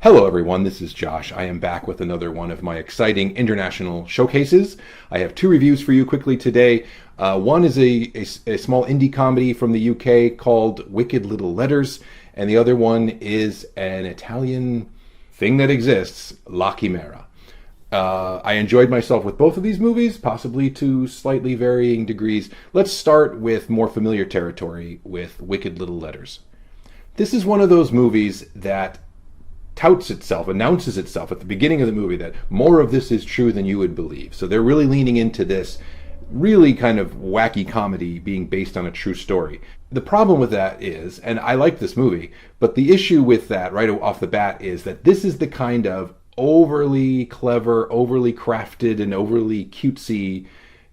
Hello, everyone. This is Josh. I am back with another one of my exciting international showcases. I have two reviews for you quickly today. One is a small indie comedy from the UK called Wicked Little Letters, and the other one is an Italian thing that exists, La Chimera. I enjoyed myself with both of these movies, possibly to slightly varying degrees. Let's start with more familiar territory with Wicked Little Letters. This is one of those movies that touts itself, announces itself at the beginning of the movie that more of this is true than you would believe. So they're really leaning into this really kind of wacky comedy being based on a true story. The problem with that is, and I like this movie, but the issue with that right off the bat is that this is the kind of overly clever, overly crafted, and overly cutesy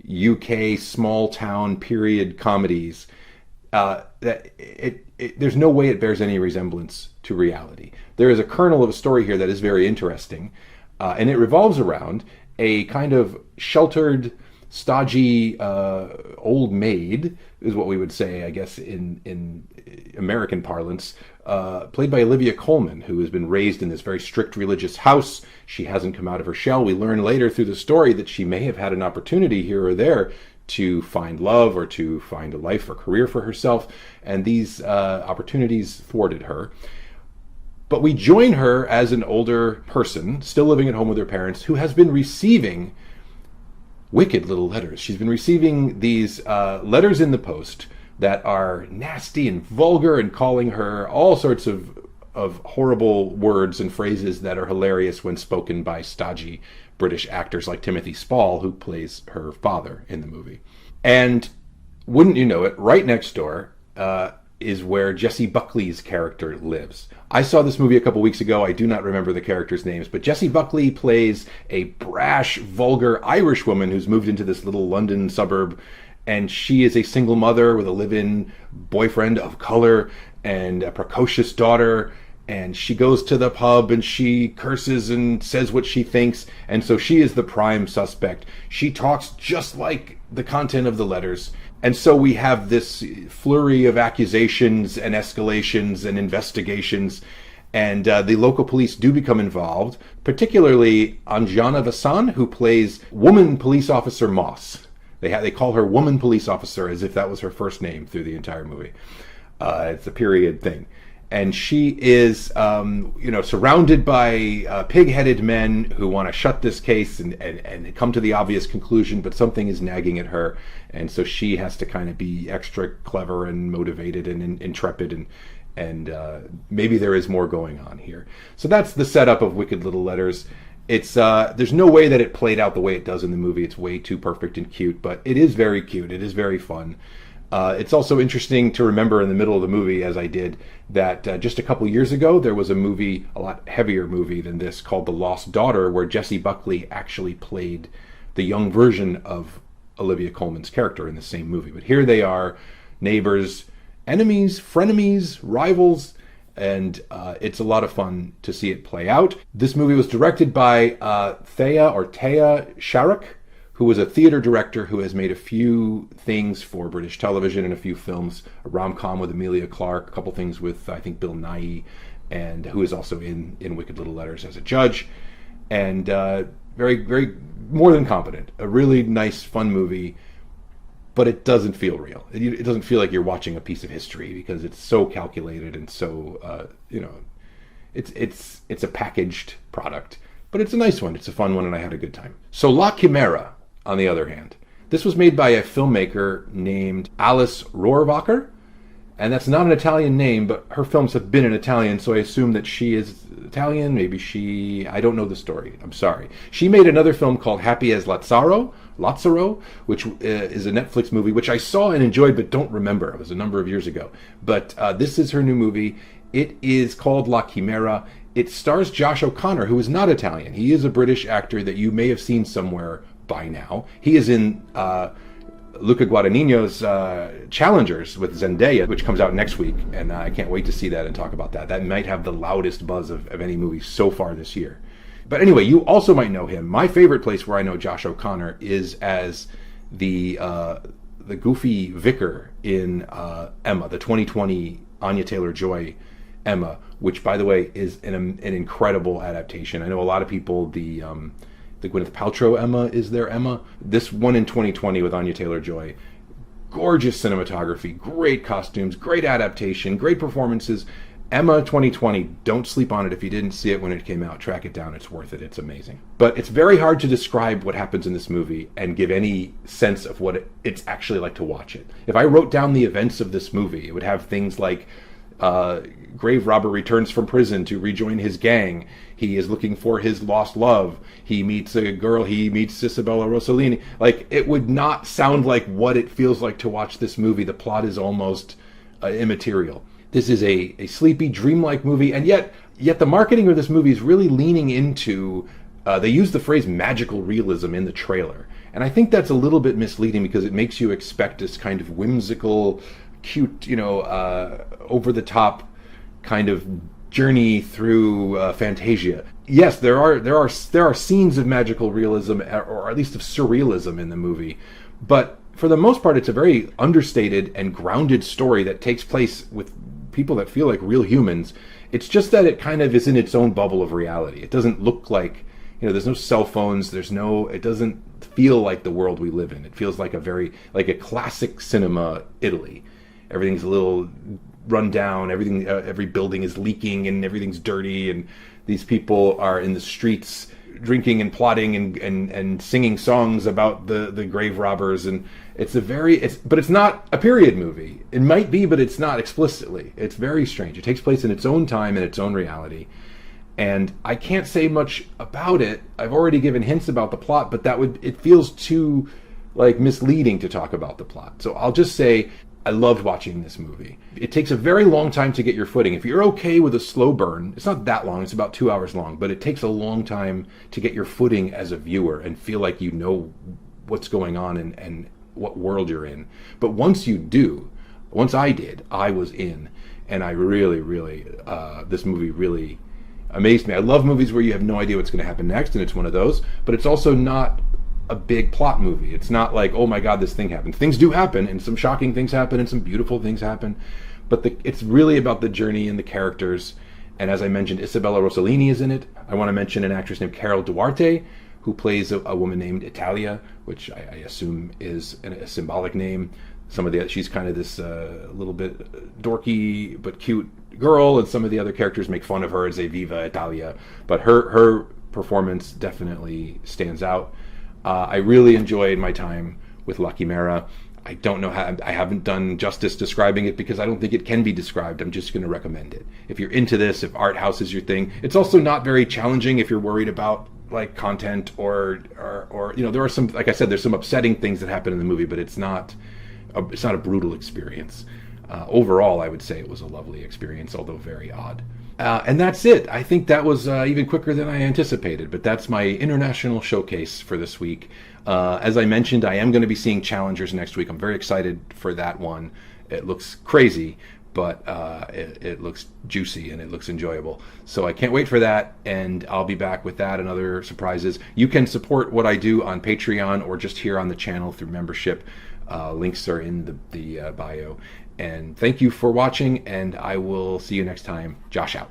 UK small town period comedies there's no way it bears any resemblance to reality. There is a kernel of a story here that is very interesting, and it revolves around a kind of sheltered, stodgy old maid, is what we would say, I guess, in American parlance, played by Olivia Colman, who has been raised in this very strict religious house. She hasn't come out of her shell. We learn later through the story that she may have had an opportunity here or there to find love or to find a life or career for herself, and these opportunities thwarted her. But we join her as an older person, still living at home with her parents, who has been receiving wicked little letters. She's been receiving these letters in the post that are nasty and vulgar and calling her all sorts of horrible words and phrases that are hilarious when spoken by stodgy British actors like Timothy Spall, who plays her father in the movie. And wouldn't you know it, right next door is where Jessie Buckley's character lives. I saw this movie a couple weeks ago. I do not remember the characters' names, but Jessie Buckley plays a brash, vulgar Irish woman who's moved into this little London suburb, and she is a single mother with a live-in boyfriend of color and a precocious daughter. And she goes to the pub and she curses and says what she thinks. And so she is the prime suspect. She talks just like the content of the letters. And so we have this flurry of accusations and escalations and investigations. And the local police do become involved, particularly Anjana Vasan, who plays woman police officer Moss. They call her woman police officer as if that was her first name through the entire movie. It's a period thing. And she is, surrounded by pig-headed men who want to shut this case and come to the obvious conclusion, but something is nagging at her. And so she has to kind of be extra clever and motivated and intrepid, and maybe there is more going on here. So that's the setup of Wicked Little Letters. It's there's no way that it played out the way it does in the movie. It's way too perfect and cute, but it is very cute. It is very fun. It's also interesting to remember in the middle of the movie, as I did, that just a couple years ago, there was a movie, a lot heavier movie than this, called The Lost Daughter, where Jessie Buckley actually played the young version of Olivia Colman's character in the same movie. But here they are, neighbors, enemies, frenemies, rivals, and it's a lot of fun to see it play out. This movie was directed by Thea Sharrock, who was a theater director who has made a few things for British television and a few films, a rom-com with Emilia Clarke, a couple things with, I think, Bill Nighy, and who is also in Wicked Little Letters as a judge, and very, very more than competent. A really nice, fun movie, but it doesn't feel real. It doesn't feel like you're watching a piece of history because it's so calculated and so, it's a packaged product. But it's a nice one. It's a fun one, and I had a good time. So La Chimera, on the other hand, this was made by a filmmaker named Alice Rohrwacher, and that's not an Italian name, but her films have been in Italian, so I assume that she is Italian. I don't know the story. I'm sorry. She made another film called Happy as Lazzaro, which is a Netflix movie, which I saw and enjoyed, but don't remember. It was a number of years ago. But this is her new movie. It is called La Chimera. It stars Josh O'Connor, who is not Italian. He is a British actor that you may have seen somewhere by now. He is in Luca Guadagnino's Challengers with Zendaya, which comes out next week, and I can't wait to see that and talk about that. That might have the loudest buzz of any movie so far this year. But anyway, you also might know him. My favorite place where I know Josh O'Connor is as the goofy vicar in Emma, the 2020 Anya Taylor-Joy Emma, which, by the way, is an incredible adaptation. I know a lot of people, the Gwyneth Paltrow Emma is their Emma. This one in 2020 with Anya Taylor-Joy, gorgeous cinematography, great costumes, great adaptation, great performances. Emma 2020, don't sleep on it. If you didn't see it when it came out, track it down. It's worth it. It's amazing. But it's very hard to describe what happens in this movie and give any sense of what it's actually like to watch it. If I wrote down the events of this movie, it would have things like grave robber returns from prison to rejoin his gang. He is looking for his lost love. He meets a girl. He meets Isabella Rossellini. Like, it would not sound like what it feels like to watch this movie. The plot is almost immaterial. This is a sleepy, dreamlike movie, and yet the marketing of this movie is really leaning into, they use the phrase magical realism in the trailer. And I think that's a little bit misleading because it makes you expect this kind of whimsical, cute, over-the-top kind of journey through Fantasia. Yes, there are scenes of magical realism, or at least of surrealism in the movie, but for the most part, it's a very understated and grounded story that takes place with people that feel like real humans. It's just that it kind of is in its own bubble of reality. It doesn't look like, there's no cell phones, it doesn't feel like the world we live in. It feels like a classic cinema Italy. Everything's a little run down, every building is leaking and everything's dirty, and these people are in the streets drinking and plotting and singing songs about the grave robbers, and but it's not a period movie. It might be, but it's not explicitly. It's very strange. It takes place in its own time and its own reality. And I can't say much about it. I've already given hints about the plot, but it feels too misleading to talk about the plot. So I'll just say I loved watching this movie. It takes a very long time to get your footing. If you're okay with a slow burn, it's not that long, it's about 2 hours long, but it takes a long time to get your footing as a viewer and feel like you know what's going on and what world you're in. But once you do, once I did, I was in, and I really, this movie really amazed me. I love movies where you have no idea what's going to happen next, and it's one of those, but it's also not a big plot movie. It's not like, oh my god, this thing happened. Things do happen, and some shocking things happen, and some beautiful things happen, but it's really about the journey and the characters. And as I mentioned, Isabella Rossellini is in it. I want to mention an actress named Carol Duarte, who plays a woman named Italia, which I assume is a symbolic name. She's kind of this little bit dorky but cute girl, and some of the other characters make fun of her and say Viva Italia, but her performance definitely stands out. I really enjoyed my time with La Chimera. I don't know how, I haven't done justice describing it because I don't think it can be described. I'm just going to recommend it. If you're into this, if art house is your thing, it's also not very challenging if you're worried about content or there are some, like I said, there's some upsetting things that happen in the movie, but it's not a brutal experience. Overall, I would say it was a lovely experience, although very odd. And that's it. I think that was even quicker than I anticipated, but that's my international showcase for this week. As I mentioned, I am going to be seeing Challengers next week. I'm very excited for that one. It looks crazy, but it looks juicy and it looks enjoyable. So I can't wait for that, and I'll be back with that and other surprises. You can support what I do on Patreon or just here on the channel through membership. Links are in the bio. And thank you for watching, and I will see you next time. Josh out.